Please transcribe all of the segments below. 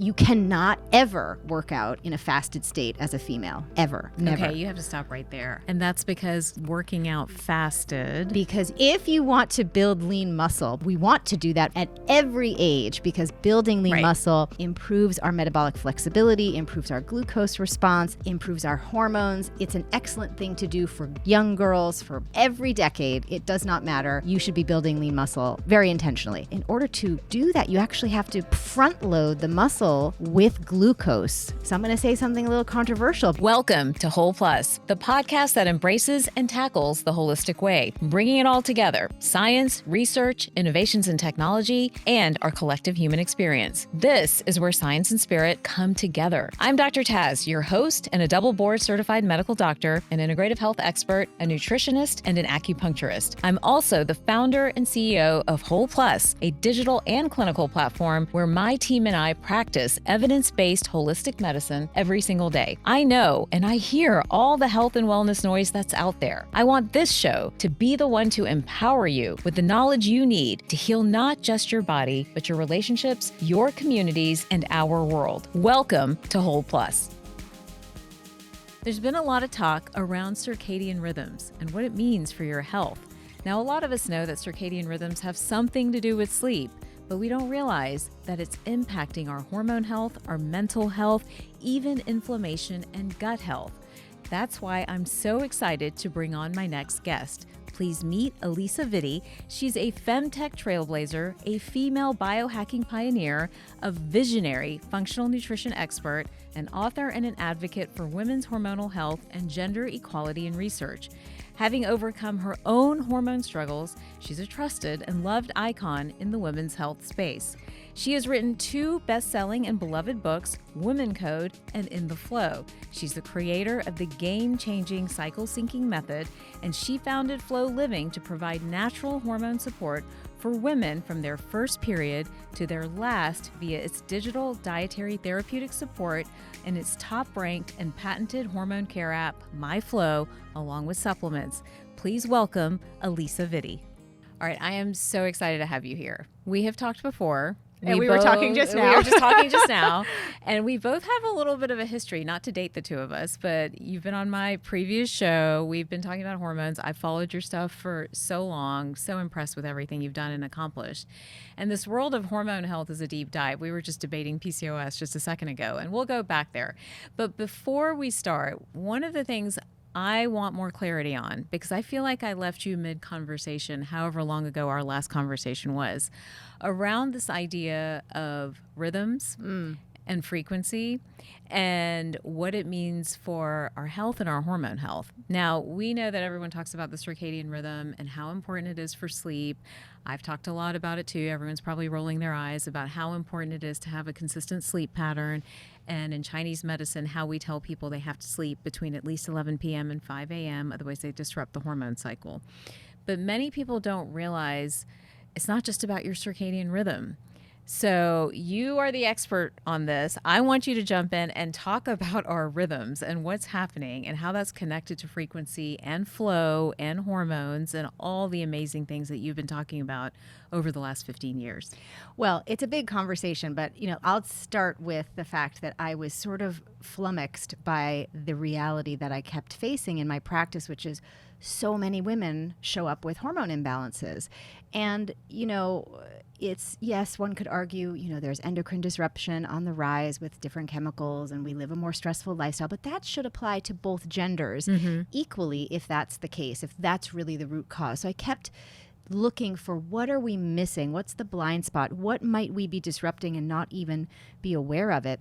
You cannot ever work out in a fasted state as a female, ever, never. Okay, you have to stop right there. And that's because working out fasted. Because if you want to build lean muscle, we want to do that at every age, because building lean muscle improves our metabolic flexibility, improves our glucose response, improves our hormones. It's an excellent thing to do for young girls for every decade. It does not matter. You should be building lean muscle very intentionally. In order to do that, you actually have to front load the muscle with glucose. So I'm going to say something a little controversial. Welcome to Whole Plus, the podcast that embraces and tackles the holistic way, bringing it all together: science, research, innovations in technology, and our collective human experience. This is where science and spirit come together. I'm Dr. Taz, your host and a double board certified medical doctor, an integrative health expert, a nutritionist, and an acupuncturist. I'm also the founder and CEO of Whole Plus, a digital and clinical platform where my team and I practice evidence-based holistic medicine every single day. I know and I hear all the health and wellness noise that's out there. I want this show to be the one to empower you with the knowledge you need to heal not just your body, but your relationships, your communities, and our world. Welcome to Whole Plus. There's been a lot of talk around circadian rhythms and what it means for your health. Now, a lot of us know that circadian rhythms have something to do with sleep, but we don't realize that it's impacting our hormone health, our mental health, even inflammation and gut health. That's why I'm so excited to bring on my next guest. Please meet Alisa Vitti. She's a femtech trailblazer, a female biohacking pioneer, a visionary functional nutrition expert, an author and an advocate for women's hormonal health and gender equality in research. Having overcome her own hormone struggles, she's a trusted and loved icon in the women's health space. She has written 2 best-selling and beloved books, Women Code and In the Flow. She's the creator of the game-changing cycle syncing method, and she founded Flow Living to provide natural hormone support for women from their first period to their last via its digital dietary therapeutic support and its top-ranked and patented hormone care app, MyFlow, along with supplements. Please welcome Alisa Vitti. All right, I am so excited to have you here. We have talked before. And we were talking just now. We were just talking just now. And we both have a little bit of a history, not to date the two of us, but you've been on my previous show. We've been talking about hormones. I've followed your stuff for so long, so impressed with everything you've done and accomplished. And this world of hormone health is a deep dive. We were just debating PCOS just a second ago, and we'll go back there. But before we start, one of the things I want more clarity on, because I feel like I left you mid-conversation, however long ago our last conversation was, around this idea of rhythms and frequency and what it means for our health and our hormone health. Now, we know that everyone talks about the circadian rhythm and how important it is for sleep. I've talked a lot about it too. Everyone's probably rolling their eyes about how important it is to have a consistent sleep pattern. And in Chinese medicine, how we tell people they have to sleep between at least 11 p.m. and 5 a.m., otherwise they disrupt the hormone cycle. But many people don't realize it's not just about your circadian rhythm. So you are the expert on this. I want you to jump in and talk about our rhythms and what's happening and how that's connected to frequency and flow and hormones and all the amazing things that you've been talking about over the last 15 years. Well, it's a big conversation, but I'll start with the fact that I was sort of flummoxed by the reality that I kept facing in my practice, which is so many women show up with hormone imbalances. And, it's, yes, one could argue, there's endocrine disruption on the rise with different chemicals and we live a more stressful lifestyle, but that should apply to both genders equally if that's the case, if that's really the root cause. So I kept looking for what are we missing? What's the blind spot? What might we be disrupting and not even be aware of it?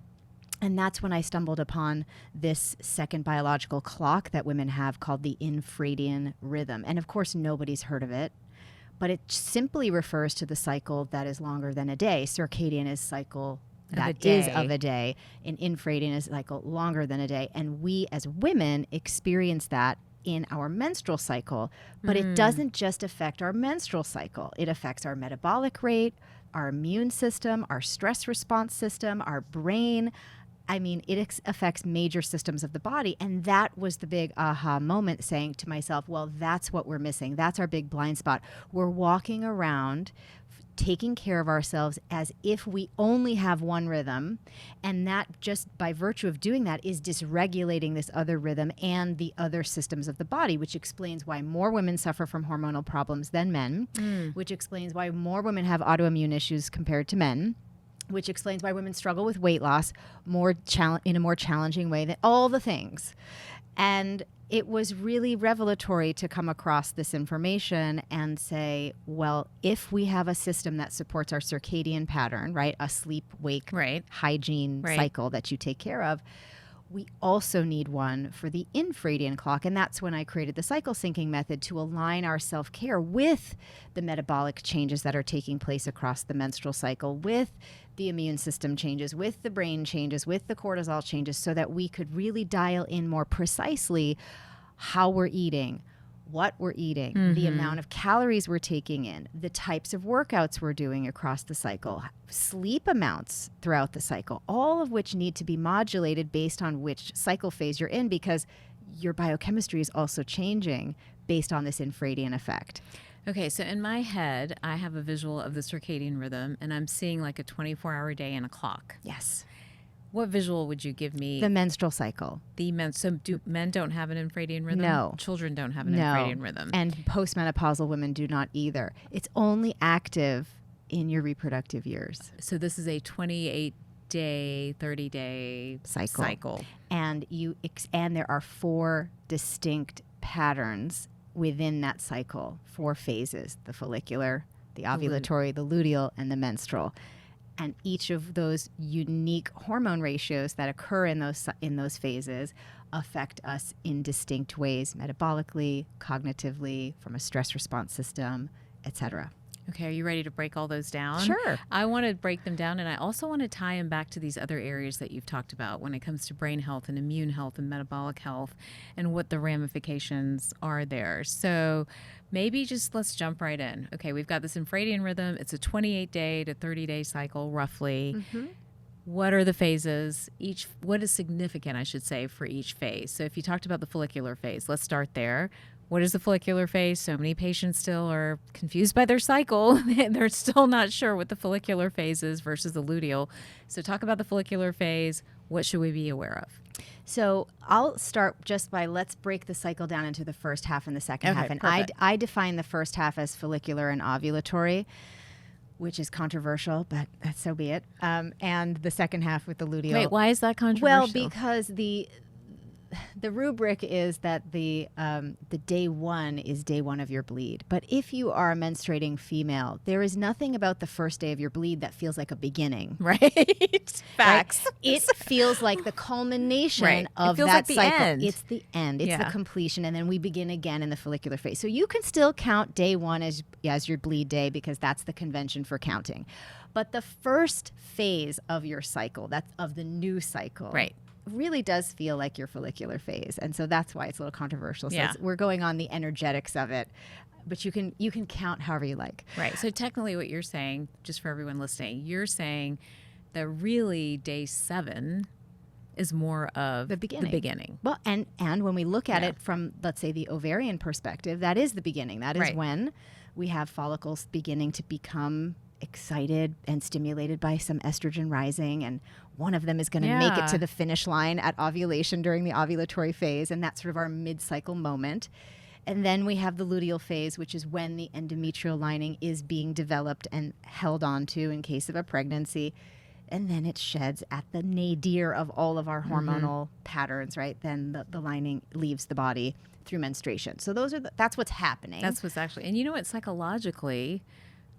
And that's when I stumbled upon this second biological clock that women have called the Infradian rhythm. And of course, nobody's heard of it. But it simply refers to the cycle that is longer than a day. Circadian is cycle that is of a day. And infradian is cycle longer than a day. And we as women experience that in our menstrual cycle. But it doesn't just affect our menstrual cycle. It affects our metabolic rate, our immune system, our stress response system, our brain. I mean, it affects major systems of the body. And that was the big aha moment, saying to myself, well, that's what we're missing. That's our big blind spot. We're walking around taking care of ourselves as if we only have one rhythm, and that just by virtue of doing that is dysregulating this other rhythm and the other systems of the body, which explains why more women suffer from hormonal problems than men, which explains why more women have autoimmune issues compared to men, which explains why women struggle with weight loss in a more challenging way than all the things. And it was really revelatory to come across this information and say, well, if we have a system that supports our circadian pattern, right, a sleep-wake hygiene cycle that you take care of, we also need one for the infradian clock. And that's when I created the cycle syncing method to align our self-care with the metabolic changes that are taking place across the menstrual cycle, with the immune system changes, with the brain changes, with the cortisol changes, so that we could really dial in more precisely how we're eating, what we're eating, the amount of calories we're taking in, the types of workouts we're doing across the cycle, sleep amounts throughout the cycle, all of which need to be modulated based on which cycle phase you're in, because your biochemistry is also changing based on this infradian effect. Okay, so in my head, I have a visual of the circadian rhythm, and I'm seeing like a 24-hour day and a clock. Yes. What visual would you give me? The menstrual cycle. So men don't have an infradian rhythm? No. Children don't have an infradian rhythm? And postmenopausal women do not either. It's only active in your reproductive years. So this is a 28-day, 30-day cycle. And there are 4 distinct patterns within that cycle, 4 phases: the follicular, the ovulatory, the luteal, and the menstrual. And each of those unique hormone ratios that occur in those phases affect us in distinct ways, metabolically, cognitively, from a stress response system, etc. Okay, are you ready to break all those down? Sure. I want to break them down, and I also want to tie them back to these other areas that you've talked about when it comes to brain health and immune health and metabolic health and what the ramifications are there. So maybe just let's jump right in. Okay, we've got this infradian rhythm. It's a 28-day to 30-day cycle, roughly. What are the phases? What is significant, I should say, for each phase? So if you talked about the follicular phase, let's start there. What is the follicular phase? So many patients still are confused by their cycle. They're still not sure what the follicular phase is versus the luteal. So talk about the follicular phase. What should we be aware of? So I'll start just by, let's break the cycle down into the first half and the second half. And I define the first half as follicular and ovulatory, which is controversial, but so be it. And the second half with the luteal. Wait, why is that controversial? Well, because the rubric is that the day one is day one of your bleed. But if you are a menstruating female, there is nothing about the first day of your bleed that feels like a beginning. Right. Facts. Right? It feels like the culmination of that like the cycle. end. It's the end. It's the completion. And then we begin again in the follicular phase. So you can still count day one as your bleed day, because that's the convention for counting. But the first phase of your cycle, that's of the new cycle. Right. Really does feel like your follicular phase, and so that's why it's a little controversial. So we're going on the energetics of it, but you can count however you like. Right. So technically, what you're saying, just for everyone listening, you're saying that really day 7 is more of the beginning. Well, and when we look at it from, let's say, the ovarian perspective, that is the beginning. That is when we have follicles beginning to become excited and stimulated by some estrogen rising, and one of them is going to make it to the finish line at ovulation during the ovulatory phase, and that's sort of our mid-cycle moment. And then we have the luteal phase, which is when the endometrial lining is being developed and held onto in case of a pregnancy. And then it sheds at the nadir of all of our hormonal patterns, right? Then the lining leaves the body through menstruation. So that's what's happening. That's what's actually, and you know what, psychologically,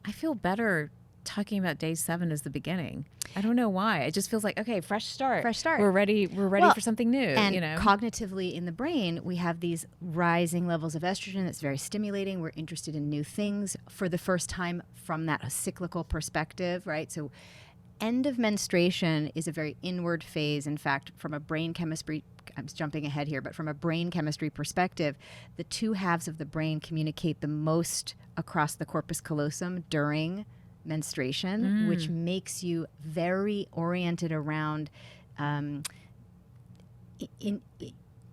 I feel better talking about day 7 as the beginning. I don't know why. It just feels like, okay, fresh start. We're ready for something new. And cognitively in the brain, we have these rising levels of estrogen that's very stimulating. We're interested in new things for the first time from that cyclical perspective, right? So end of menstruation is a very inward phase. In fact, from a brain chemistry, I'm jumping ahead here, but from a brain chemistry perspective, the 2 halves of the brain communicate the most across the corpus callosum during menstruation, which makes you very oriented around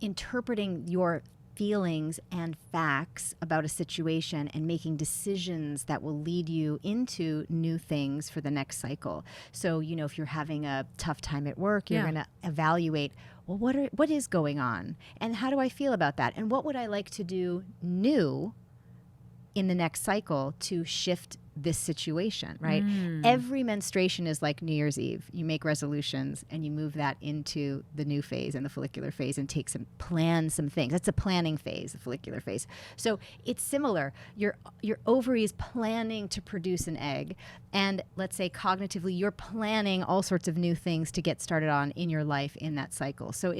interpreting your feelings and facts about a situation and making decisions that will lead you into new things for the next cycle. So, if you're having a tough time at work, you're going to evaluate, well, what is going on? And how do I feel about that? And what would I like to do new in the next cycle to shift this situation, right? Every menstruation is like New Year's Eve. You make resolutions and you move that into the new phase and the follicular phase and plan some things. That's a planning phase, the follicular phase. So it's similar. Your ovary is planning to produce an egg, and let's say cognitively you're planning all sorts of new things to get started on in your life in that cycle. So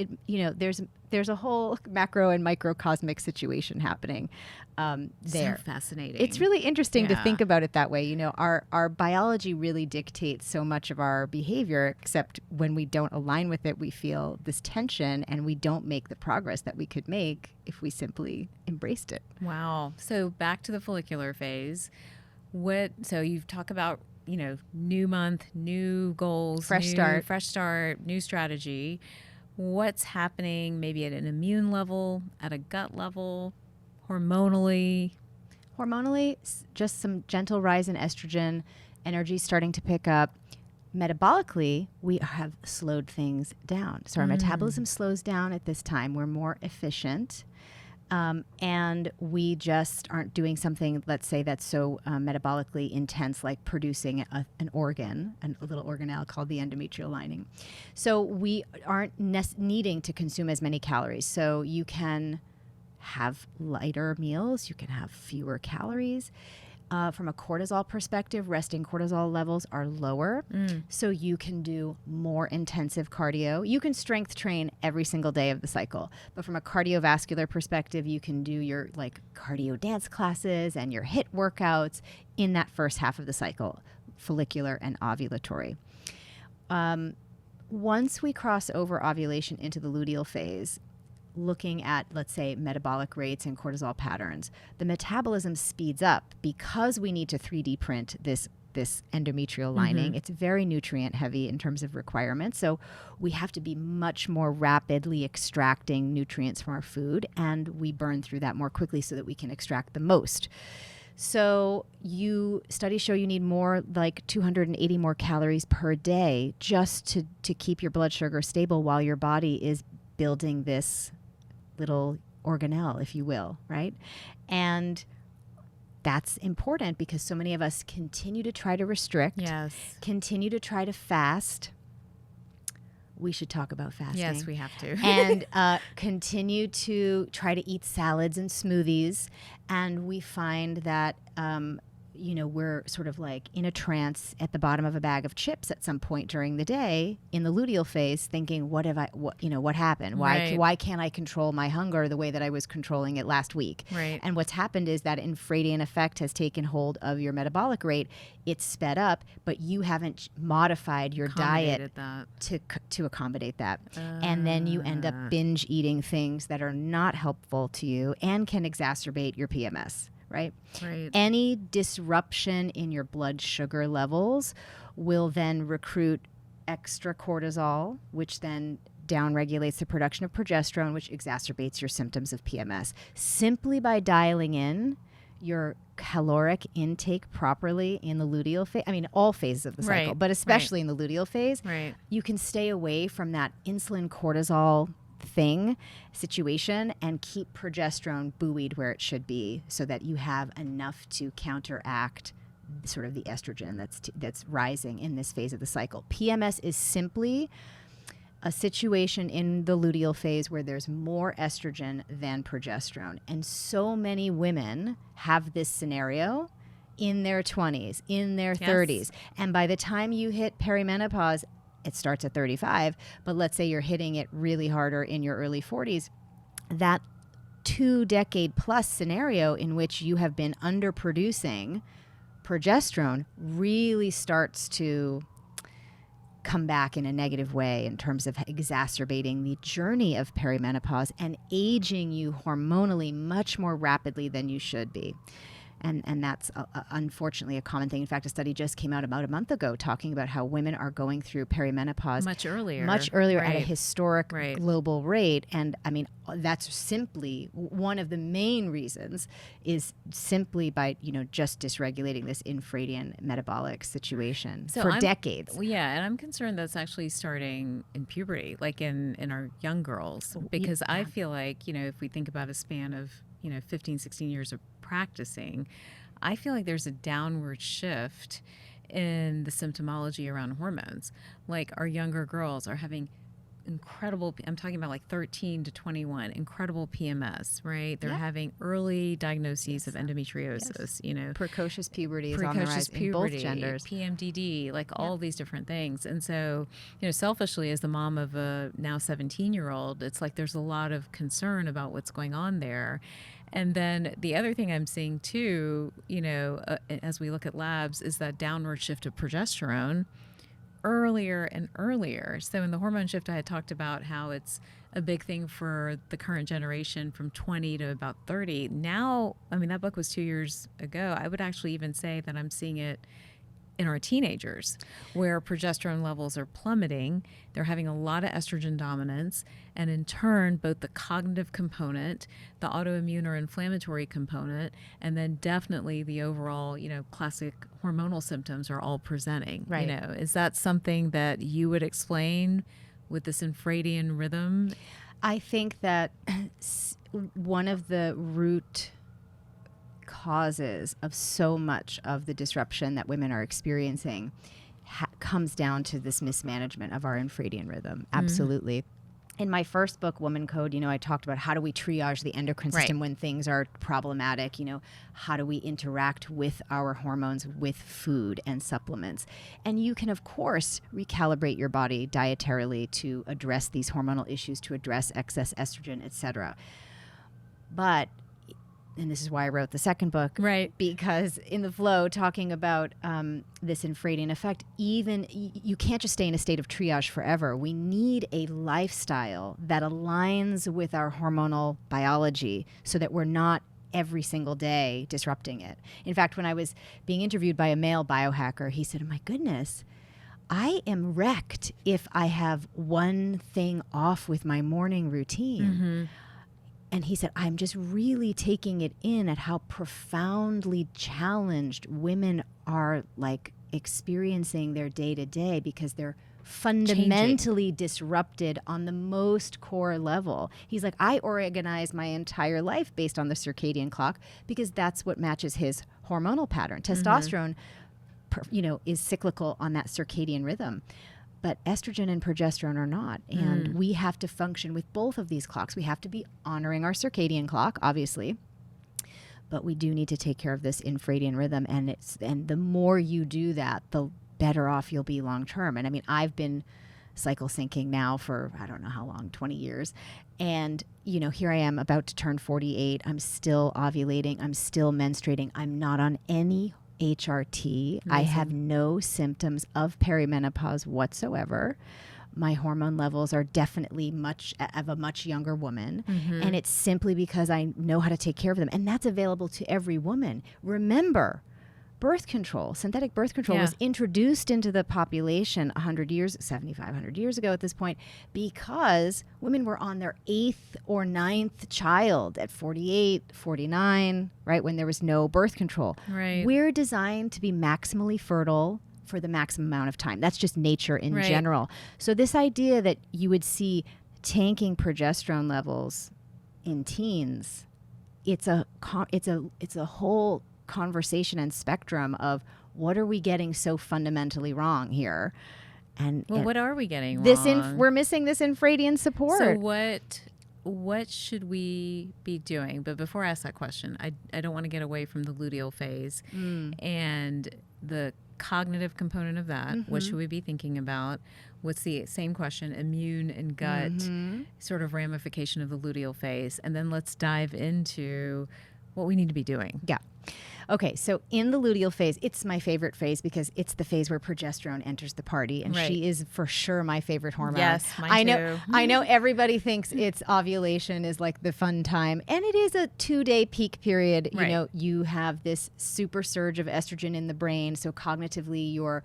there's a whole macro and microcosmic situation happening there. So fascinating. It's really interesting to think about it that way. Our biology really dictates so much of our behavior, except when we don't align with it, we feel this tension and we don't make the progress that we could make if we simply embraced it. Wow. So back to the follicular phase. So you've talked about, new month, new goals, fresh start, new strategy. What's happening maybe at an immune level, at a gut level, hormonally? Hormonally, just some gentle rise in estrogen, energy starting to pick up. Metabolically, we have slowed things down. So our metabolism slows down at this time. We're more efficient. And we just aren't doing something, let's say, that's so metabolically intense, like producing an organ, a little organelle called the endometrial lining. So we aren't needing to consume as many calories. So you can have lighter meals, you can have fewer calories. From a cortisol perspective, resting cortisol levels are lower. So you can do more intensive cardio. You can strength train every single day of the cycle. But from a cardiovascular perspective, you can do your cardio dance classes and your HIIT workouts in that first half of the cycle, follicular and ovulatory. Once we cross over ovulation into the luteal phase, looking at, let's say, metabolic rates and cortisol patterns, the metabolism speeds up because we need to 3D print this endometrial lining. It's very nutrient heavy in terms of requirements. So we have to be much more rapidly extracting nutrients from our food, and we burn through that more quickly so that we can extract the most. So studies show you need more, like 280 more calories per day just to keep your blood sugar stable while your body is building this little organelle, if you will, right? And that's important because so many of us continue to try to restrict, continue to try to fast. We should talk about fasting. Yes, we have to. And continue to try to eat salads and smoothies. And we find that we're sort of like in a trance at the bottom of a bag of chips at some point during the day in the luteal phase, thinking, what happened? Why can't I control my hunger the way that I was controlling it last week? Right. And what's happened is that Infradian effect has taken hold of your metabolic rate. It's sped up, but you haven't modified your diet to accommodate that. And then you end up binge eating things that are not helpful to you and can exacerbate your PMS. Right? Any disruption in your blood sugar levels will then recruit extra cortisol, which then downregulates the production of progesterone, which exacerbates your symptoms of PMS. Simply by dialing in your caloric intake properly in the luteal phase, all phases of the cycle, but especially in the luteal phase, you can stay away from that insulin cortisol situation and keep progesterone buoyed where it should be so that you have enough to counteract sort of the estrogen that's rising in this phase of the cycle. PMS is simply a situation in the luteal phase where there's more estrogen than progesterone. And so many women have this scenario in their 20s, in their 30s. And by the time you hit perimenopause, it starts at 35, but let's say you're hitting it really harder in your early 40s, that 2-decade plus scenario in which you have been underproducing progesterone really starts to come back in a negative way in terms of exacerbating the journey of perimenopause and aging you hormonally much more rapidly than you should be. And that's unfortunately a common thing. In fact, a study just came out about a month ago talking about how women are going through perimenopause much earlier at a historic global rate. And I mean, that's simply one of the main reasons is simply by, just dysregulating this infradian metabolic situation for decades. Yeah. And I'm concerned that's actually starting in puberty, like in our young girls, because I feel like, if we think about a span of, 15, 16 years of practicing, I feel like there's a downward shift in the symptomology around hormones. Like our younger girls are having incredible, I'm talking about like 13 to 21, incredible PMS, right? They're having early diagnoses of endometriosis, Precocious puberty is on the rise in both genders. PMDD, like all these different things. And so, selfishly as the mom of a now 17-year-old, it's like there's a lot of concern about what's going on there. And then the other thing I'm seeing too, as we look at labs, is that downward shift of progesterone earlier and earlier. So in the hormone shift, I had talked about how it's a big thing for the current generation from 20 to about 30. Now, I mean, that book was 2 years ago. I would actually even say that I'm seeing it in our teenagers, where progesterone levels are plummeting. They're having a lot of estrogen dominance, and in turn, both the cognitive component, the autoimmune or inflammatory component, and then definitely the overall, classic hormonal symptoms are all presenting. Right. Is that something that you would explain with this infradian rhythm? I think that one of the root causes of so much of the disruption that women are experiencing comes down to this mismanagement of our infradian rhythm. Absolutely. In my first book, Woman Code, I talked about how do we triage the endocrine system when things are problematic, how do we interact with our hormones, with food and supplements. And you can, of course, recalibrate your body dietarily to address these hormonal issues, to address excess estrogen, etc. But and this is why I wrote the second book, right? Because in the flow, talking about this infradian effect, even you can't just stay in a state of triage forever. We need a lifestyle that aligns with our hormonal biology so that we're not every single day disrupting it. In fact, when I was being interviewed by a male biohacker, he said, "Oh my goodness, I am wrecked if I have one thing off with my morning routine." Mm-hmm. And he said, I'm just really taking it in at how profoundly challenged women are like experiencing their day to day because they're fundamentally disrupted on the most core level. He's like, I organize my entire life based on the circadian clock because that's what matches his hormonal pattern. Testosterone, is cyclical on that circadian rhythm. But estrogen and progesterone are not. And we have to function with both of these clocks. We have to be honoring our circadian clock, obviously. But we do need to take care of this infradian rhythm. And the more you do that, the better off you'll be long term. And I mean, I've been cycle syncing now for, I don't know how long, 20 years. And, here I am about to turn 48. I'm still ovulating. I'm still menstruating. I'm not on any HRT. Amazing. I have no symptoms of perimenopause whatsoever. My hormone levels are definitely of a much younger woman. Mm-hmm. And it's simply because I know how to take care of them. And that's available to every woman. Remember, birth control, synthetic birth control was introduced into the population 7,500 years ago at this point, because women were on their 8th or 9th child at 48, 49, right, when there was no birth control. Right. We're designed to be maximally fertile for the maximum amount of time. That's just nature in general. So this idea that you would see tanking progesterone levels in teens, it's a whole conversation and spectrum of what are we getting so fundamentally wrong here. And what are we getting wrong? We're missing this infradian support. So what should we be doing? But before I ask that question, I don't want to get away from the luteal phase and the cognitive component of that. Mm-hmm. What should we be thinking about? What's the same question, immune and gut sort of ramification of the luteal phase? And then let's dive into what we need to be doing. Yeah. Okay, so in the luteal phase, it's my favorite phase because it's the phase where progesterone enters the party, and she is for sure my favorite hormone. Yes, mine too. I know everybody thinks it's ovulation is like the fun time, and it is a 2-day peak period. You know, you have this super surge of estrogen in the brain, so cognitively your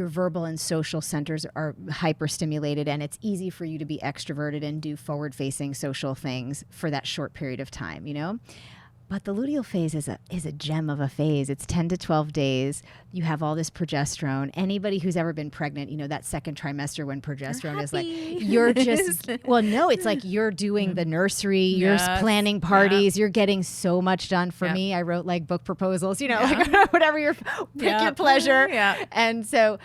verbal and social centers are hyperstimulated, and it's easy for you to be extroverted and do forward-facing social things for that short period of time, you know? But the luteal phase is a gem of a phase. It's 10 to 12 days. You have all this progesterone. Anybody who's ever been pregnant, you know, that second trimester when progesterone is like, you're just, well, no, it's like you're doing the nursery, you're planning parties, you're getting so much done. For me, I wrote like book proposals, you know, like whatever pick your pleasure. And so,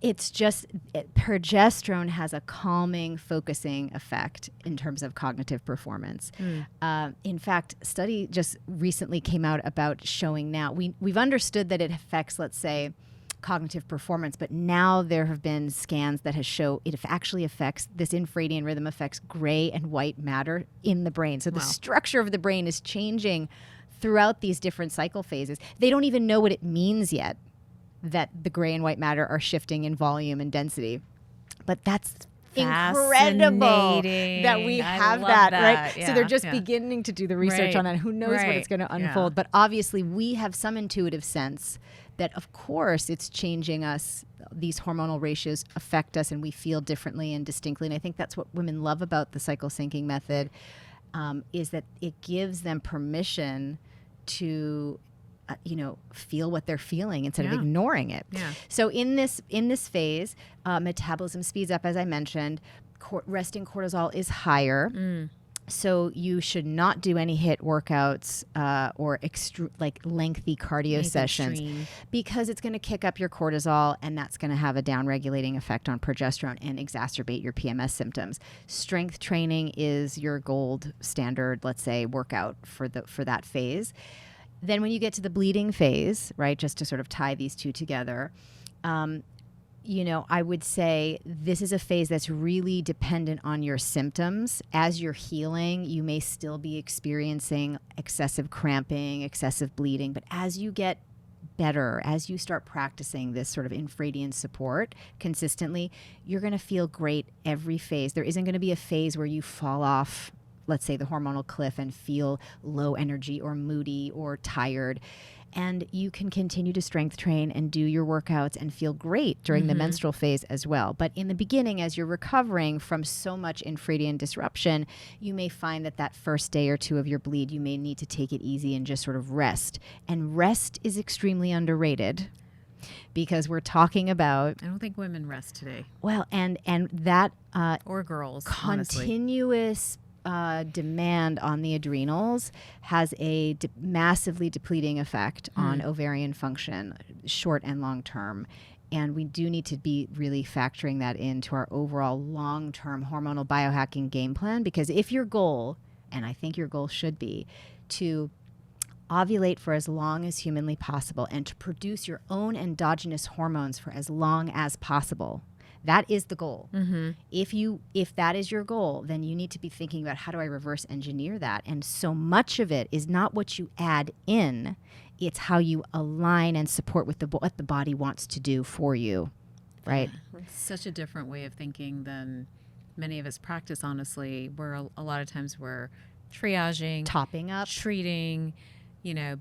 it's just progesterone has a calming, focusing effect in terms of cognitive performance. In fact, a study just recently came out about showing now, we've understood that it affects, let's say, cognitive performance, but now there have been scans that has show it actually affects, this infradian rhythm affects gray and white matter in the brain. So the structure of the brain is changing throughout these different cycle phases. They don't even know what it means yet, that the gray and white matter are shifting in volume and density. But that's incredible that we have that, right? Yeah, so they're just beginning to do the research on that. Who knows what it's going to unfold? But obviously we have some intuitive sense that, of course, it's changing us. These hormonal ratios affect us and we feel differently and distinctly. And I think that's what women love about the cycle syncing method, is that it gives them permission to feel what they're feeling instead of ignoring it. So in this phase, metabolism speeds up, as I mentioned. Resting cortisol is higher. So you should not do any HIIT workouts or lengthy cardio sessions, because it's going to kick up your cortisol, and that's going to have a down-regulating effect on progesterone and exacerbate your PMS symptoms. Strength training is your gold standard, let's say, workout for that phase. Then when you get to the bleeding phase, right, just to sort of tie these two together, I would say this is a phase that's really dependent on your symptoms. As you're healing, you may still be experiencing excessive cramping, excessive bleeding, but as you get better, as you start practicing this sort of infradian support consistently, you're going to feel great every phase. There isn't going to be a phase where you fall off, let's say, the hormonal cliff and feel low energy or moody or tired. And you can continue to strength train and do your workouts and feel great during the menstrual phase as well. But in the beginning, as you're recovering from so much infradian disruption, you may find that first day or two of your bleed, you may need to take it easy and just sort of rest. And rest is extremely underrated, because we're talking about, I don't think women rest today. Well, and that or girls, continuous demand on the adrenals has a massively depleting effect on ovarian function, short and long term. And we do need to be really factoring that into our overall long-term hormonal biohacking game plan, because if your goal, and I think your goal should be, to ovulate for as long as humanly possible and to produce your own endogenous hormones for as long as possible, that is the goal. If that is your goal, then you need to be thinking about, how do I reverse engineer that? And so much of it is not what you add in, it's how you align and support with what the body wants to do for you, right? It's such a different way of thinking than many of us practice, honestly, where a lot of times we're triaging, topping up, treating,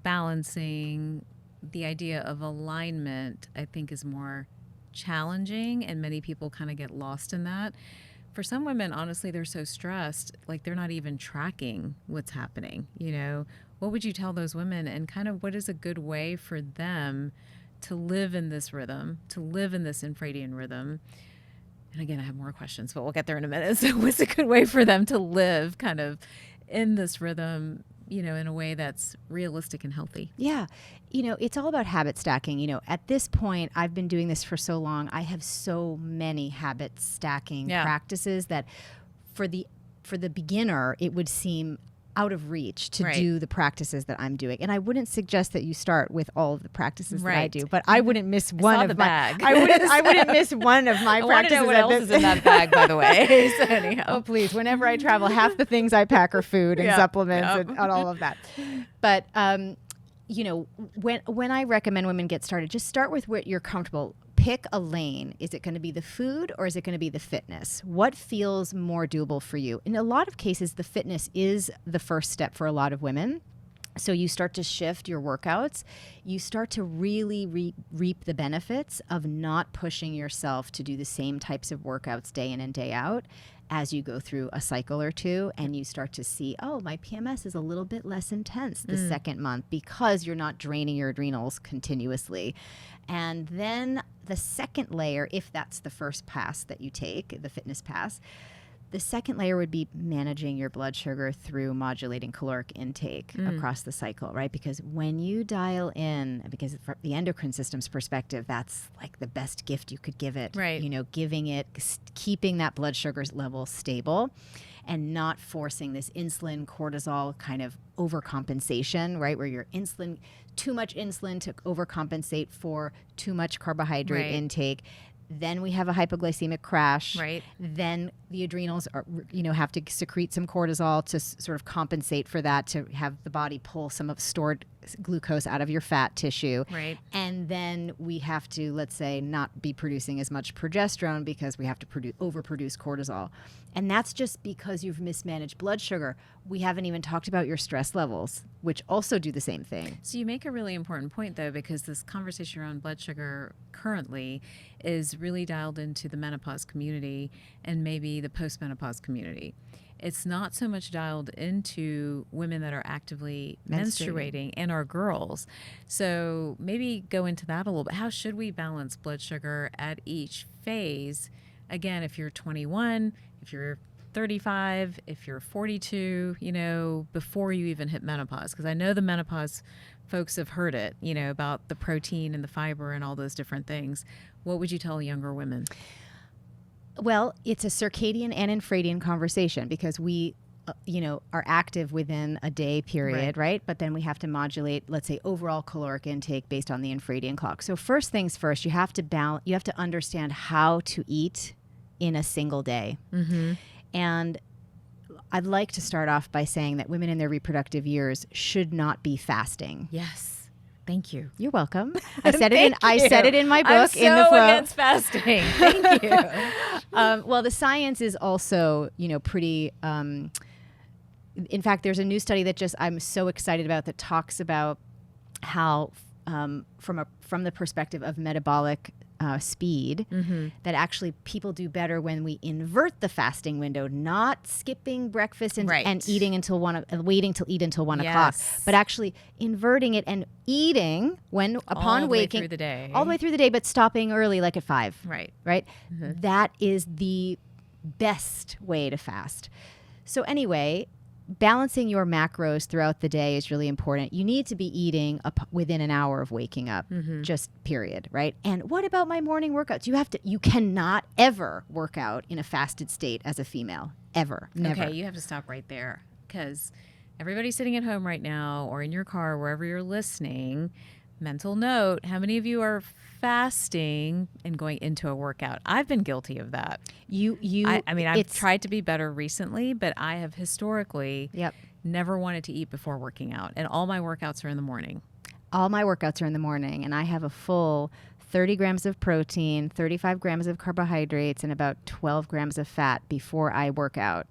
balancing. The idea of alignment, I think, is more challenging, and many people kind of get lost in that. For some women, honestly, they're so stressed, like they're not even tracking what's happening. What would you tell those women, and kind of what is a good way for them to live in this rhythm, to live in this infradian rhythm? And again, I have more questions, but we'll get there in a minute. So what's a good way for them to live kind of in this rhythm, in a way that's realistic and healthy? Yeah. It's all about habit stacking. At this point, I've been doing this for so long. I have so many habit stacking practices that for the beginner, it would seem out of reach to Right. do the practices that I'm doing. And I wouldn't suggest that you start with all of the practices that I Right. do, but I wouldn't miss one saw of the my bag. I wouldn't miss one of my I want to practices. know what else is in that bag, by the way. So anyhow. Oh, please. Whenever I travel, half the things I pack are food and Yep, supplements yep. and all of that. But, you know, when I recommend women get started, just start with what you're comfortable. Pick a lane. Is it going to be the food or is it going to be the fitness? What feels more doable for you? In a lot of cases, the fitness is the first step for a lot of women. So you start to shift your workouts. You start to really reap the benefits of not pushing yourself to do the same types of workouts day in and day out as you go through a cycle or two, and you start to see, oh, my PMS is a little bit less intense the second month because you're not draining your adrenals continuously. And then the second layer, if that's the first pass that you take, the fitness pass, the second layer would be managing your blood sugar through modulating caloric intake across the cycle, right? Because when you dial in, because from the endocrine system's perspective, that's like the best gift you could give it. Right. You know, giving it, keeping that blood sugar level stable and not forcing this insulin cortisol kind of overcompensation, right? Where your insulin, too much insulin to overcompensate for too much carbohydrate Right. intake. Then we have a hypoglycemic crash. Right. Then the adrenals are, have to secrete some cortisol to sort of compensate for that, to have the body pull some of stored glucose out of your fat tissue. Right. And then we have to, let's say, not be producing as much progesterone because we have to overproduce cortisol. And that's just because you've mismanaged blood sugar. We haven't even talked about your stress levels, which also do the same thing. So you make a really important point, though, because this conversation around blood sugar currently is really dialed into the menopause community and maybe the postmenopause community. It's not so much dialed into women that are actively menstruating and our girls. So maybe go into that a little bit. How should we balance blood sugar at each phase? Again, if you're 21, if you're 35, if you're 42, before you even hit menopause. Because I know the menopause folks have heard it, about the protein and the fiber and all those different things. What would you tell younger women? Well, it's a circadian and infradian conversation because we, are active within a day period, right? But then we have to modulate, let's say, overall caloric intake based on the infradian clock. So first things first, you have to understand how to eat in a single day. Mm-hmm. And I'd like to start off by saying that women in their reproductive years should not be fasting. Yes. Thank you. You're welcome. I said it in my book. I'm so in the against fasting. Thank you. Well, the science is also, pretty. In fact, there's a new study that I'm so excited about that talks about how, from the perspective of metabolic speed, that actually people do better when we invert the fasting window, not skipping breakfast and eating until waiting to eat until 1 o'clock, but actually inverting it and eating upon waking through the day. all the way through the day, but stopping early, like at 5. Right. Mm-hmm. That is the best way to fast. So anyway, balancing your macros throughout the day is really important. You need to be eating within an hour of waking up, just period, right? And what about my morning workouts? You cannot ever work out in a fasted state as a female, ever, never. Okay, you have to stop right there because everybody sitting at home right now or in your car, wherever you're listening, mental note, how many of you are fasting and going into a workout? I've been guilty of that. I've tried to be better recently, but I have historically never wanted to eat before working out. And all my workouts are in the morning. All my workouts are in the morning, and I have a full 30 grams of protein, 35 grams of carbohydrates, and about 12 grams of fat before I work out.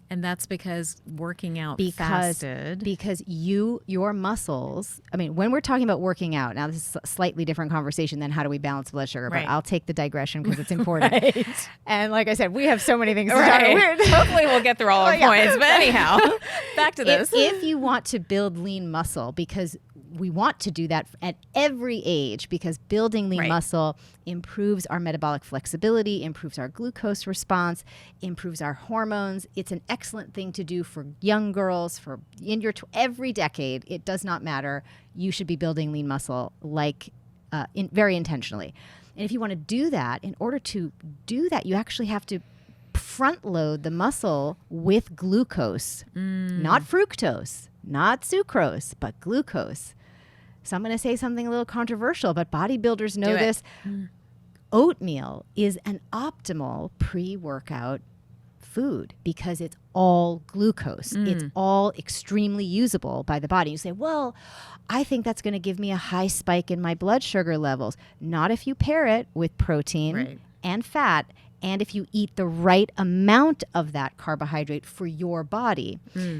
And that's because working out fasted. Because your muscles, when we're talking about working out, now this is a slightly different conversation than how do we balance blood sugar, but I'll take the digression because it's important. And like I said, we have so many things to talk about. Hopefully we'll get through all our points, but anyhow, back to this. If you want to build lean muscle, because we want to do that at every age, because building lean muscle improves our metabolic flexibility, improves our glucose response, improves our hormones. It's an excellent thing to do for young girls, for every decade. It does not matter. You should be building lean muscle very intentionally. And if you want to do that, in order to do that, you actually have to front load the muscle with glucose, not fructose, not sucrose, but glucose. So I'm going to say something a little controversial, but bodybuilders know this. Oatmeal is an optimal pre-workout food because it's all glucose. It's all extremely usable by the body. You say, well, I think that's going to give me a high spike in my blood sugar levels. Not if you pair it with protein and fat, and if you eat the right amount of that carbohydrate for your body.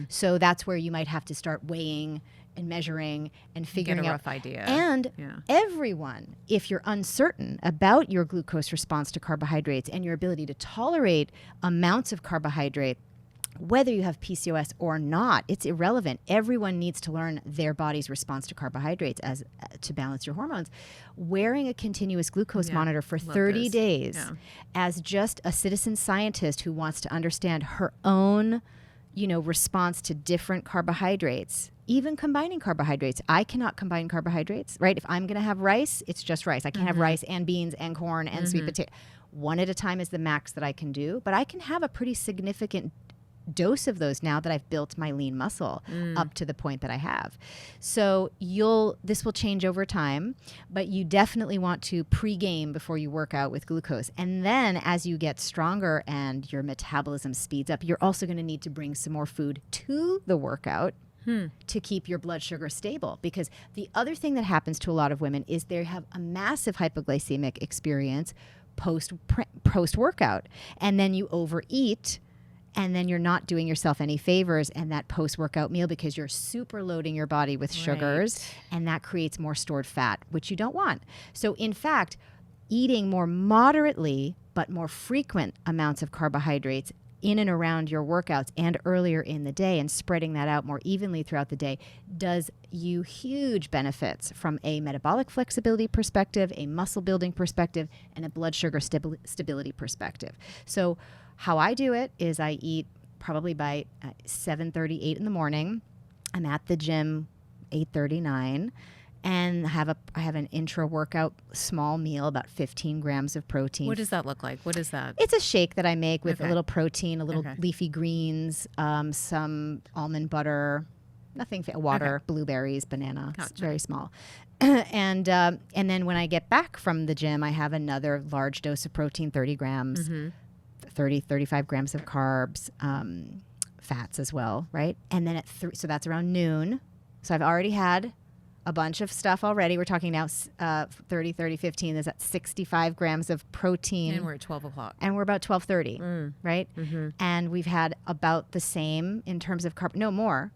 So that's where you might have to start weighing and measuring and figuring Get a out. rough idea. And everyone, if you're uncertain about your glucose response to carbohydrates and your ability to tolerate amounts of carbohydrate, whether you have PCOS or not, it's irrelevant. Everyone needs to learn their body's response to carbohydrates as to balance your hormones. Wearing a continuous glucose monitor for 30 days as just a citizen scientist who wants to understand her own, response to different carbohydrates, even combining carbohydrates. I cannot combine carbohydrates, right? If I'm going to have rice, it's just rice. I can't have rice and beans and corn and sweet potato. One at a time is the max that I can do, but I can have a pretty significant dose of those now that I've built my lean muscle up to the point that I have. So this will change over time, but you definitely want to pre-game before you work out with glucose. And then as you get stronger and your metabolism speeds up, you're also going to need to bring some more food to the workout to keep your blood sugar stable. Because the other thing that happens to a lot of women is they have a massive hypoglycemic experience post-workout. And then you overeat, and then you're not doing yourself any favors and that post-workout meal because you're super loading your body with sugars, and that creates more stored fat, which you don't want. So in fact, eating more moderately but more frequent amounts of carbohydrates in and around your workouts and earlier in the day and spreading that out more evenly throughout the day does you huge benefits from a metabolic flexibility perspective, a muscle building perspective, and a blood sugar stability perspective. So how I do it is I eat probably by 7:30, 8 in the morning. I'm at the gym 8:30, 9, and I have an intra-workout small meal, about 15 grams of protein. What does that look like? What is that? It's a shake that I make with a little protein, a little leafy greens, some almond butter, nothing, water, blueberries, banana. Gotcha. It's very small. And then when I get back from the gym, I have another large dose of protein, 30 grams. 35 grams of carbs, fats as well, right? And then at so that's around noon. So I've already had a bunch of stuff already. We're talking now 30, 15. There's at 65 grams of protein. And we're at 12 o'clock. And we're about 12:30, right? And we've had about the same in terms of carb, no more,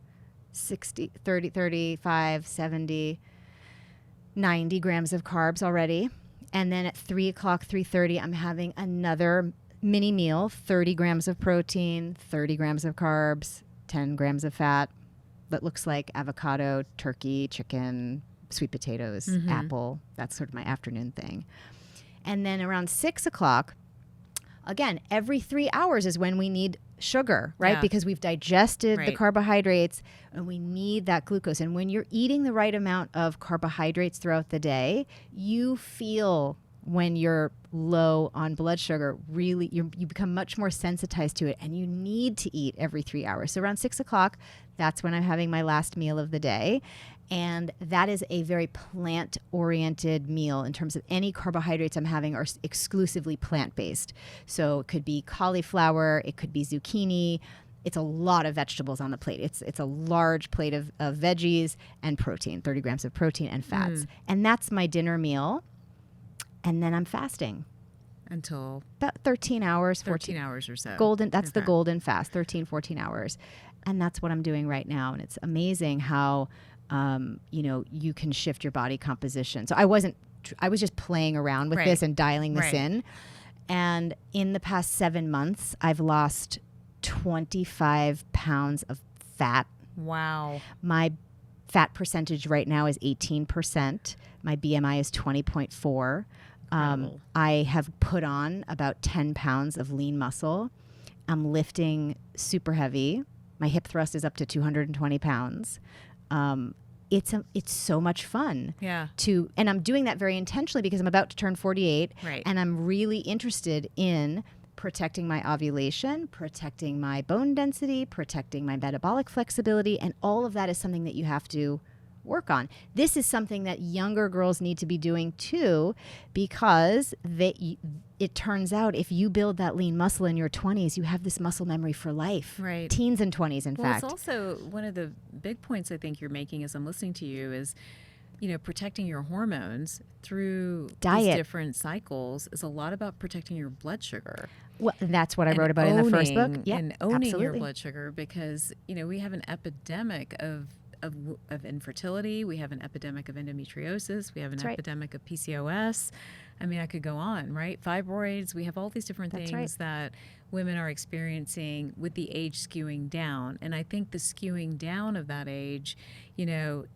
60, 30, 35, 70, 90 grams of carbs already. And then at 3 o'clock, 3:30, I'm having another mini meal, 30 grams of protein, 30 grams of carbs, 10 grams of fat. That looks like avocado, turkey, chicken, sweet potatoes, apple. That's sort of my afternoon thing. And then around 6 o'clock, again, every 3 hours is when we need sugar, right? Yeah. Because we've digested the carbohydrates and we need that glucose. And when you're eating the right amount of carbohydrates throughout the day, you feel when you're low on blood sugar, really, you become much more sensitized to it, and you need to eat every 3 hours. So around 6 o'clock, that's when I'm having my last meal of the day. And that is a very plant-oriented meal in terms of any carbohydrates I'm having are exclusively plant-based. So it could be cauliflower, it could be zucchini. It's a lot of vegetables on the plate. It's a large plate of veggies and protein, 30 grams of protein and fats. And that's my dinner meal. And then I'm fasting. Until? About 13 hours. 13 hours or so. That's the golden fast, 13, 14 hours. And that's what I'm doing right now. And it's amazing how, you can shift your body composition. So I was just playing around with this and dialing this in. And in the past 7 months, I've lost 25 pounds of fat. Wow. My fat percentage right now is 18%. My BMI is 20.4. I have put on about 10 pounds of lean muscle. I'm lifting super heavy. My hip thrust is up to 220 pounds. It's so much fun. Yeah. And I'm doing that very intentionally because I'm about to turn 48. Right. And I'm really interested in protecting my ovulation, protecting my bone density, protecting my metabolic flexibility, and all of that is something that you have to work on. This is something that younger girls need to be doing too, because it turns out if you build that lean muscle in your 20s, you have this muscle memory for life. Right. Teens and 20s, in fact. It's also one of the big points I think you're making as I'm listening to you is, protecting your hormones through diet. These different cycles is a lot about protecting your blood sugar. Well, that's what I wrote about in the first book. Yeah, and owning absolutely. your blood sugar, because, we have an epidemic of infertility. We have an epidemic of endometriosis. We have an epidemic of PCOS. I mean, I could go on, right? Fibroids. We have all these different things that women are experiencing with the age skewing down. And I think the skewing down of that age,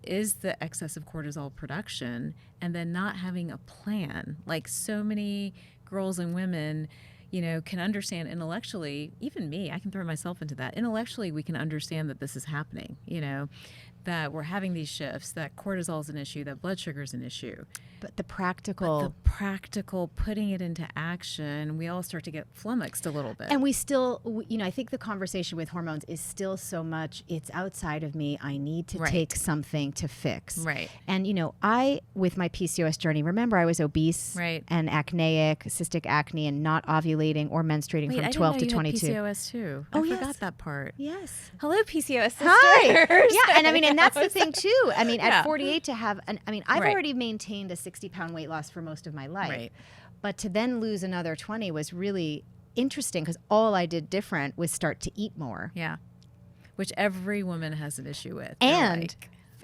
is the excessive cortisol production and then not having a plan. Like so many girls and women, can understand intellectually, even me, I can throw myself into that. Intellectually, we can understand that this is happening, that we're having these shifts, that cortisol is an issue, that blood sugar is an issue. But the practical putting it into action, we all start to get flummoxed a little bit. And we still, I think the conversation with hormones is still so much, it's outside of me. I need to take something to fix. Right. And, I, with my PCOS journey, remember I was obese and acneic, cystic acne, and not ovulating or menstruating from 12 to 22. Had PCOS too. Oh, I forgot that part. Yes. Hello, PCOS sisters. Hi. Yeah, and that's the thing too. At 48 to have, I've already maintained a 60-pound weight loss for most of my life. Right. But to then lose another 20 was really interesting, because all I did different was start to eat more. Yeah. Which every woman has an issue with. And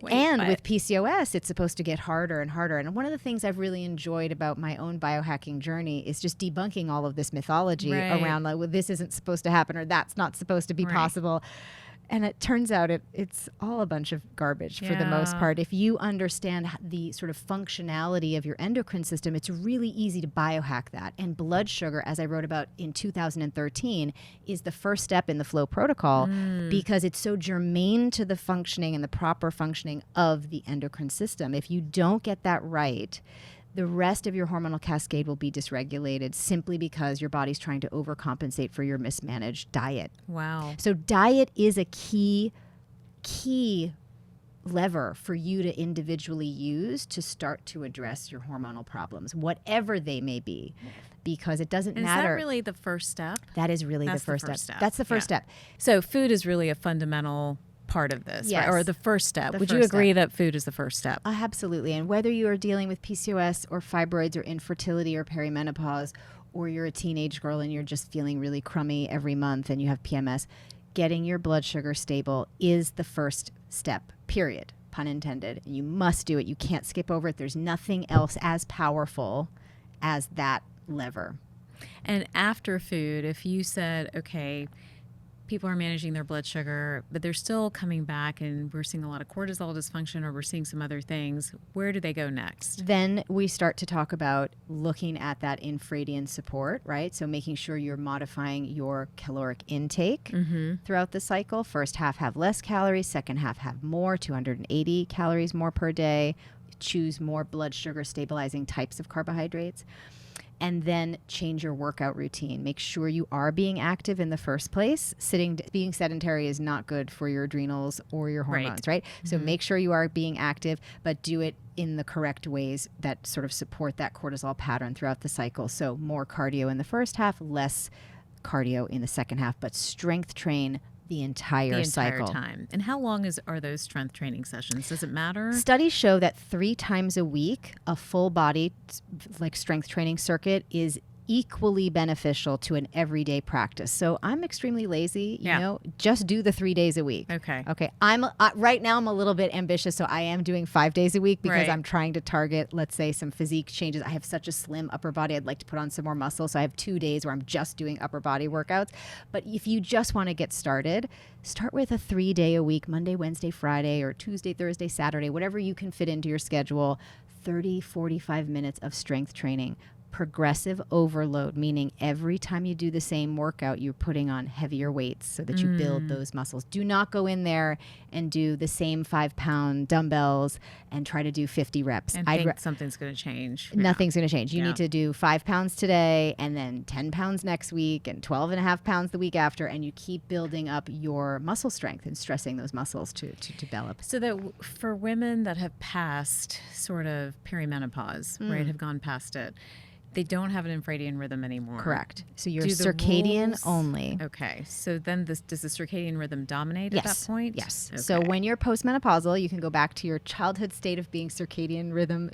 with PCOS, it's supposed to get harder and harder. And one of the things I've really enjoyed about my own biohacking journey is just debunking all of this mythology around, like, well, this isn't supposed to happen or that's not supposed to be possible. And it turns out it's all a bunch of garbage for the most part. If you understand the sort of functionality of your endocrine system, it's really easy to biohack that. And blood sugar, as I wrote about in 2013, is the first step in the flow protocol because it's so germane to the functioning and the proper functioning of the endocrine system. If you don't get that right, the rest of your hormonal cascade will be dysregulated simply because your body's trying to overcompensate for your mismanaged diet. Wow. So diet is a key lever for you to individually use to start to address your hormonal problems, whatever they may be, because it doesn't matter. Is that really the first step? That is really the first step. That's the first step. So food is really a fundamental part of this, right? Or the first step. Would you agree that food is the first step? Absolutely. And whether you are dealing with PCOS or fibroids or infertility or perimenopause, or you're a teenage girl and you're just feeling really crummy every month and you have PMS, getting your blood sugar stable is the first step, period, pun intended. And you must do it. You can't skip over it. There's nothing else as powerful as that lever. And after food, if you said, okay, people are managing their blood sugar, but they're still coming back and we're seeing a lot of cortisol dysfunction or we're seeing some other things, where do they go next? Then we start to talk about looking at that infradian support, right? So making sure you're modifying your caloric intake throughout the cycle. First half have less calories, second half have more, 280 calories more per day. Choose more blood sugar stabilizing types of carbohydrates. And then change your workout routine. Make sure you are being active in the first place. Being sedentary is not good for your adrenals or your hormones, right? So make sure you are being active, but do it in the correct ways that sort of support that cortisol pattern throughout the cycle. So more cardio in the first half, less cardio in the second half, but strength train the entire cycle. Time. And how long are those strength training sessions? Does it matter? Studies show that 3 times a week, a full body like strength training circuit is equally beneficial to an everyday practice. So I'm extremely lazy, you know, just do the 3 days a week. Okay. Right now I'm a little bit ambitious, so I am doing 5 days a week because I'm trying to target, let's say, some physique changes. I have such a slim upper body. I'd like to put on some more muscle. So I have 2 days where I'm just doing upper body workouts. But if you just want to get started, start with a 3-day a week, Monday, Wednesday, Friday, or Tuesday, Thursday, Saturday, whatever you can fit into your schedule, 30, 45 minutes of strength training. progressive overload, meaning every time you do the same workout, you're putting on heavier weights so that you build those muscles. Do not go in there and do the same 5-pound dumbbells and try to do 50 reps. And think something's going to change. Nothing's going to change. You need to do 5 pounds today and then 10 pounds next week and 12.5 pounds the week after, and you keep building up your muscle strength and stressing those muscles to develop. So that for women that have passed sort of perimenopause, right, have gone past it, they don't have an infradian rhythm anymore. Correct. So you're circadian rules, only. Okay. So then does the circadian rhythm dominate at that point? Yes. Okay. So when you're postmenopausal, you can go back to your childhood state of being circadian rhythm,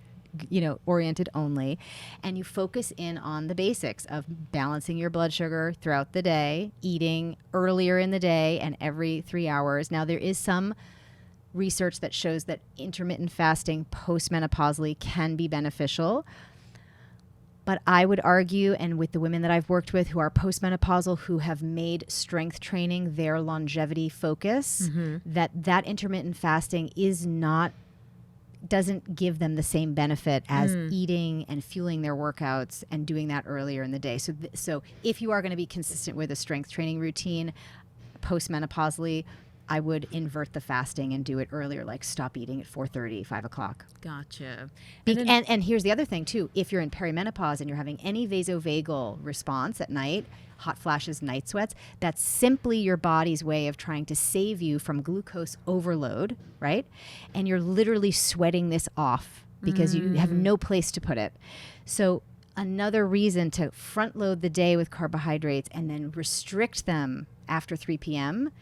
oriented only, and you focus in on the basics of balancing your blood sugar throughout the day, eating earlier in the day and every 3 hours. Now, there is some research that shows that intermittent fasting postmenopausally can be beneficial. But I would argue, and with the women that I've worked with who are postmenopausal, who have made strength training their longevity focus, that intermittent fasting doesn't give them the same benefit as eating and fueling their workouts and doing that earlier in the day. So if you are going to be consistent with a strength training routine postmenopausally, I would invert the fasting and do it earlier, like stop eating at 4:30, 5 o'clock. Gotcha. And here's the other thing, too. If you're in perimenopause and you're having any vasovagal response at night, hot flashes, night sweats, that's simply your body's way of trying to save you from glucose overload, right? And you're literally sweating this off because you have no place to put it. So another reason to front load the day with carbohydrates and then restrict them after 3 p.m.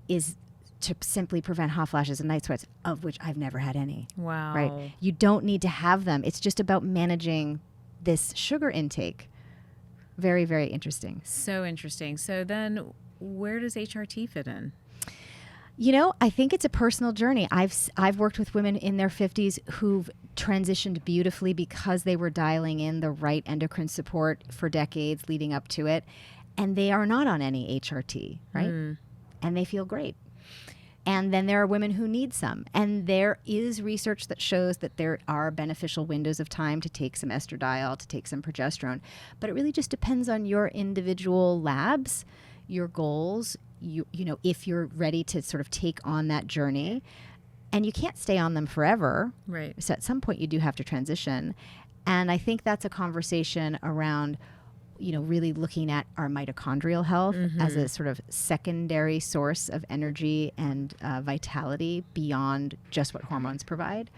is to simply prevent hot flashes and night sweats, of which I've never had any. Wow. Right? You don't need to have them. It's just about managing this sugar intake. Very, very interesting. So interesting. So then where does HRT fit in? I think it's a personal journey. I've worked with women in their 50s who've transitioned beautifully because they were dialing in the right endocrine support for decades leading up to it, and they are not on any HRT, right? And they feel great. And then there are women who need some. And there is research that shows that there are beneficial windows of time to take some estradiol, to take some progesterone. But it really just depends on your individual labs, your goals, if you're ready to sort of take on that journey. And you can't stay on them forever. Right. So at some point you do have to transition. And I think that's a conversation around really looking at our mitochondrial health as a sort of secondary source of energy and vitality beyond just what hormones provide.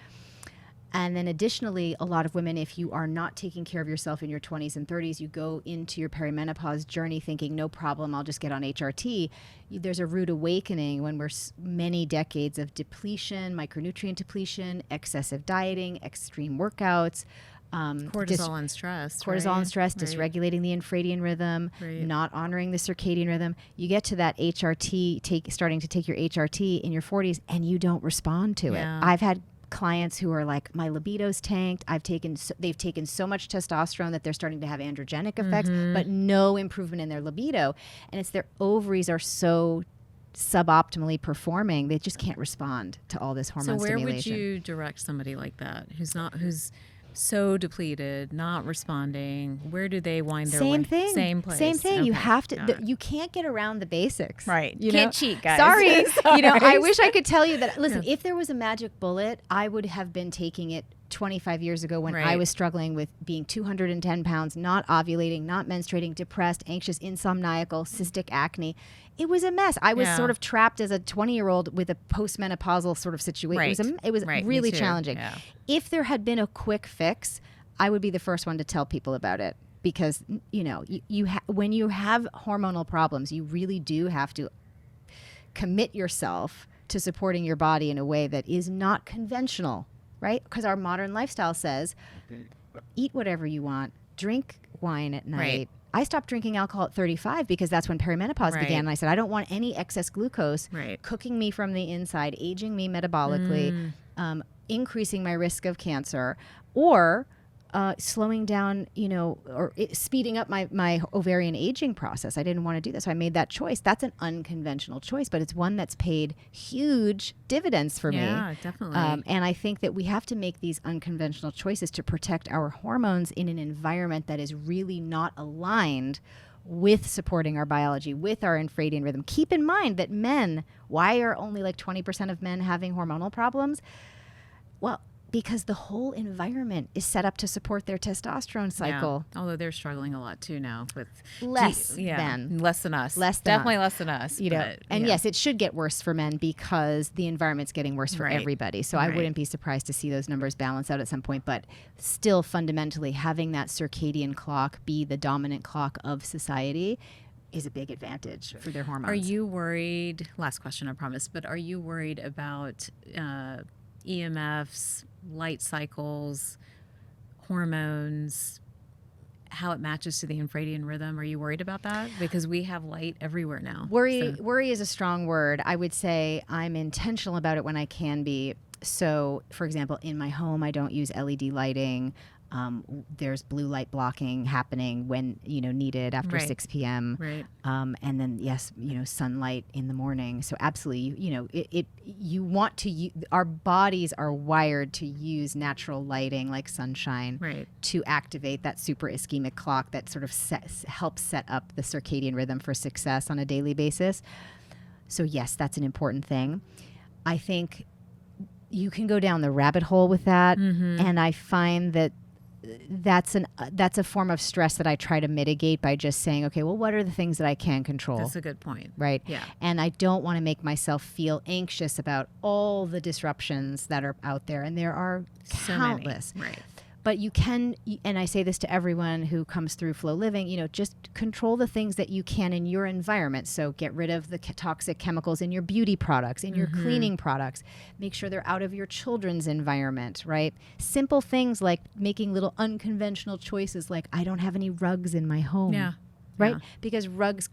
And then additionally, a lot of women, if you are not taking care of yourself in your 20s and 30s, you go into your perimenopause journey thinking, no problem, I'll just get on HRT. There's a rude awakening when we're many decades of depletion, micronutrient depletion, excessive dieting, extreme workouts, cortisol and stress, dysregulating the infradian rhythm, not honoring the circadian rhythm. You get to that HRT, starting to take your HRT in your 40s, and you don't respond to it. I've had clients who are like, my libido's tanked. They've taken so much testosterone that they're starting to have androgenic effects, but no improvement in their libido. And it's their ovaries are so suboptimally performing, they just can't respond to all this hormone stimulation. So where would you direct somebody like that who's so depleted, not responding? Where do they wind their way? Same place. Same thing. Okay. You have to. You can't get around the basics. Right. You can't cheat, guys. Sorry. I wish I could tell you that. Listen, if there was a magic bullet, I would have been taking it 25 years ago when I was struggling with being 210 pounds, not ovulating, not menstruating, depressed, anxious, insomniacal, cystic acne. It was a mess. I was sort of trapped as a 20-year-old with a postmenopausal sort of situation. It was really challenging. Yeah. If there had been a quick fix, I would be the first one to tell people about it, because when you have hormonal problems, you really do have to commit yourself to supporting your body in a way that is not conventional, right? Because our modern lifestyle says, eat whatever you want, drink wine at night. Right. I stopped drinking alcohol at 35 because that's when perimenopause began. And I said, I don't want any excess glucose cooking me from the inside, aging me metabolically, increasing my risk of cancer, or slowing down, or speeding up my ovarian aging process. I didn't want to do this. So I made that choice. That's an unconventional choice, but it's one that's paid huge dividends for me. Yeah, definitely. And I think that we have to make these unconventional choices to protect our hormones in an environment that is really not aligned with supporting our biology, with our infradian rhythm. Keep in mind that men, why are only like 20% of men having hormonal problems? Well, because the whole environment is set up to support their testosterone cycle. Yeah. Although they're struggling a lot too now with less than us. Definitely less than us. And yes, it should get worse for men because the environment's getting worse for everybody. So I wouldn't be surprised to see those numbers balance out at some point. But still, fundamentally, having that circadian clock be the dominant clock of society is a big advantage for their hormones. Are you worried? Last question, I promise. But are you worried about EMFs, light cycles, hormones, how it matches to the infradian rhythm? Are you worried about that? Because we have light everywhere now. Worry is a strong word. I would say I'm intentional about it when I can be. So, for example, in my home, I don't use LED lighting. There's blue light blocking happening when needed after 6 p.m. Right. And then sunlight in the morning. So absolutely, you want to. Our bodies are wired to use natural lighting like sunshine to activate that super ischemic clock that sort of helps set up the circadian rhythm for success on a daily basis. So yes, that's an important thing. I think you can go down the rabbit hole with that, and I find that that's a form of stress that I try to mitigate by just saying, okay, well, what are the things that I can control? That's a good point. Right? Yeah. And I don't want to make myself feel anxious about all the disruptions that are out there. And there are countless. So many. Right. But you can, and I say this to everyone who comes through Flow Living, just control the things that you can in your environment. So get rid of the toxic chemicals in your beauty products, in your cleaning products. Make sure they're out of your children's environment, right? Simple things like making little unconventional choices like I don't have any rugs in my home. Yeah. Right? Yeah. Because rugs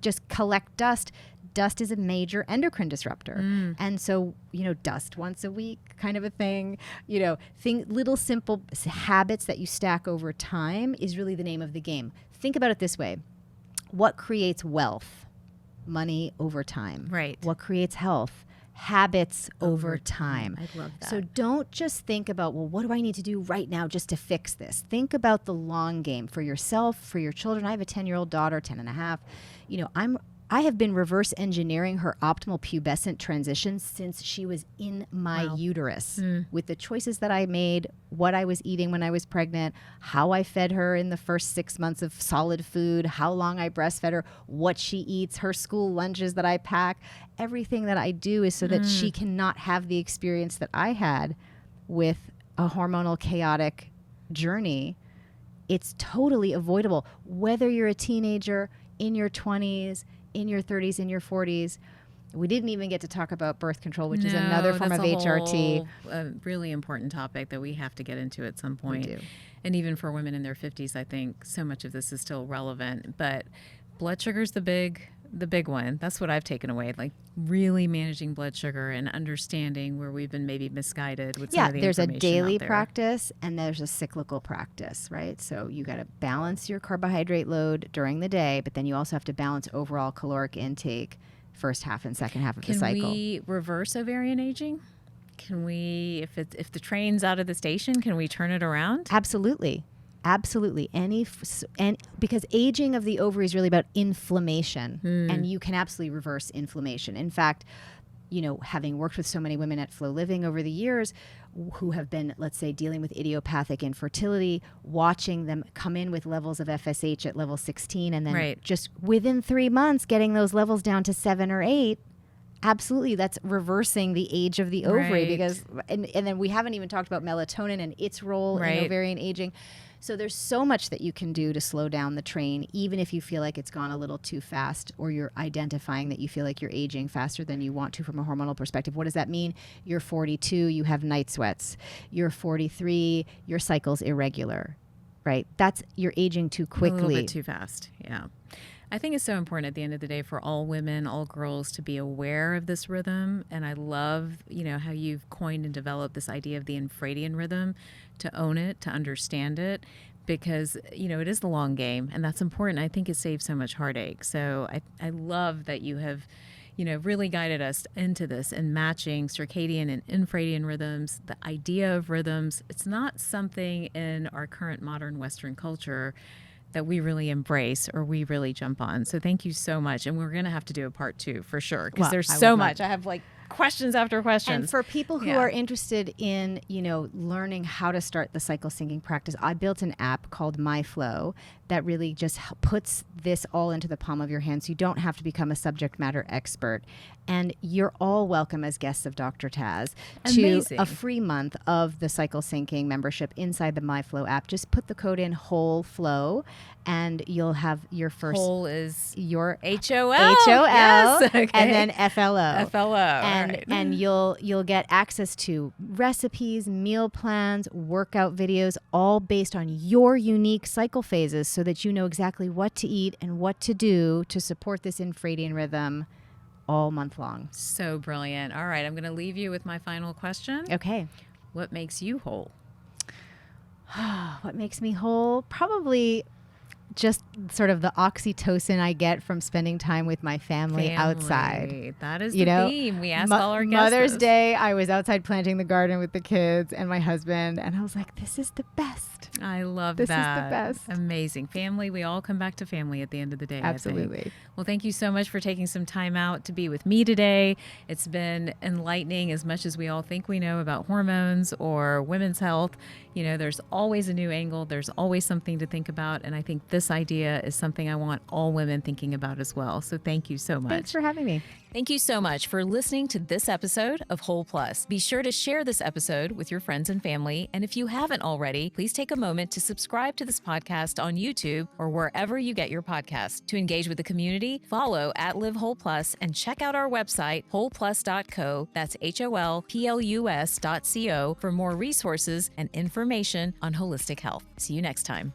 just collect dust. Dust is a major endocrine disruptor. And so, dust once a week kind of a thing, little simple habits that you stack over time is really the name of the game. Think about it this way. What creates wealth? Money over time. Right. What creates health? Habits over time. I love that. So don't just think about, well, what do I need to do right now just to fix this? Think about the long game for yourself, for your children. I have a 10-year-old daughter, 10 and a half. I have been reverse engineering her optimal pubescent transition since she was in my uterus with the choices that I made, what I was eating when I was pregnant, how I fed her in the first 6 months of solid food, how long I breastfed her, what she eats, her school lunches that I pack. Everything that I do is so that she cannot have the experience that I had with a hormonal chaotic journey. It's totally avoidable, whether you're a teenager, in your 20s, in your 30s, in your 40s. We didn't even get to talk about birth control, which is another form of HRT. A really important topic that we have to get into at some point. We do. And even for women in their 50s, I think so much of this is still relevant. But blood sugar's the big one. That's what I've taken away, like really managing blood sugar and understanding where we've been maybe misguided with some of the there's a information daily out there. practice and there's a cyclical practice, right? So you got to balance your carbohydrate load during the day, but then you also have to balance overall caloric intake first half and second half of the cycle. Can we reverse ovarian aging? Can we, if the train's out of the station, can we turn it around? Absolutely. Absolutely. Because aging of the ovary is really about inflammation, and you can absolutely reverse inflammation. In fact, having worked with so many women at Flow Living over the years who have been, let's say, dealing with idiopathic infertility, watching them come in with levels of FSH at level 16 and then just within 3 months getting those levels down to 7 or 8, absolutely, that's reversing the age of the ovary because, and then we haven't even talked about melatonin and its role in ovarian aging. So there's so much that you can do to slow down the train, even if you feel like it's gone a little too fast or you're identifying that you feel like you're aging faster than you want to from a hormonal perspective. What does that mean? You're 42, you have night sweats. You're 43, your cycle's irregular, right? You're aging too A quickly. little bit too fast. Yeah. I think it's so important at the end of the day for all women, all girls to be aware of this rhythm. And I love, how you've coined and developed this idea of the Infradian rhythm, to own it, to understand it, because, it is the long game, and that's important. I think it saves so much heartache. So I love that you have, really guided us into this and matching circadian and infradian rhythms, the idea of rhythms. It's not something in our current modern Western culture that we really embrace or we really jump on. So thank you so much. And we're going to have to do a part 2 for sure, because Well, there's I so would much. love- I have questions after questions. And for people who are interested in, learning how to start the cycle syncing practice, I built an app called MyFlow that really just puts this all into the palm of your hand, so you don't have to become a subject matter expert. And you're all welcome as guests of Dr. Taz Amazing. to a free month of the cycle syncing membership inside the MyFlow app. Just put the code in WHOLE-FLOW, and you'll have your first... Whole is your HOL. HOL, Yes. Okay. and then FLO. FLO. And all right. and you'll get access to recipes, meal plans, workout videos, all based on your unique cycle phases, so that you know exactly what to eat and what to do to support this infradian rhythm all month long. So brilliant. All right, I'm going to leave you with my final question. Okay. What makes you whole? What makes me whole? Probably just sort of the oxytocin I get from spending time with my family outside. That is the theme. We ask all our guests Mother's this. Day, I was outside planting the garden with the kids and my husband, and I was like, this is the best. I love This is the that. best. Amazing. Family, we all come back to family at the end of the day. I think. Absolutely. Well, thank you so much for taking some time out to be with me today. It's been enlightening as much as we all think we know about hormones or women's health. There's always a new angle. There's always something to think about. And I think this idea is something I want all women thinking about as well. So thank you so much. Thanks for having me. Thank you so much for listening to this episode of Whole Plus. Be sure to share this episode with your friends and family. And if you haven't already, please take a moment to subscribe to this podcast on YouTube or wherever you get your podcasts. To engage with the community, follow @LiveWholePlus and check out our website, wholeplus.co. That's HOLPLUS.co for more resources and information on holistic health. See you next time.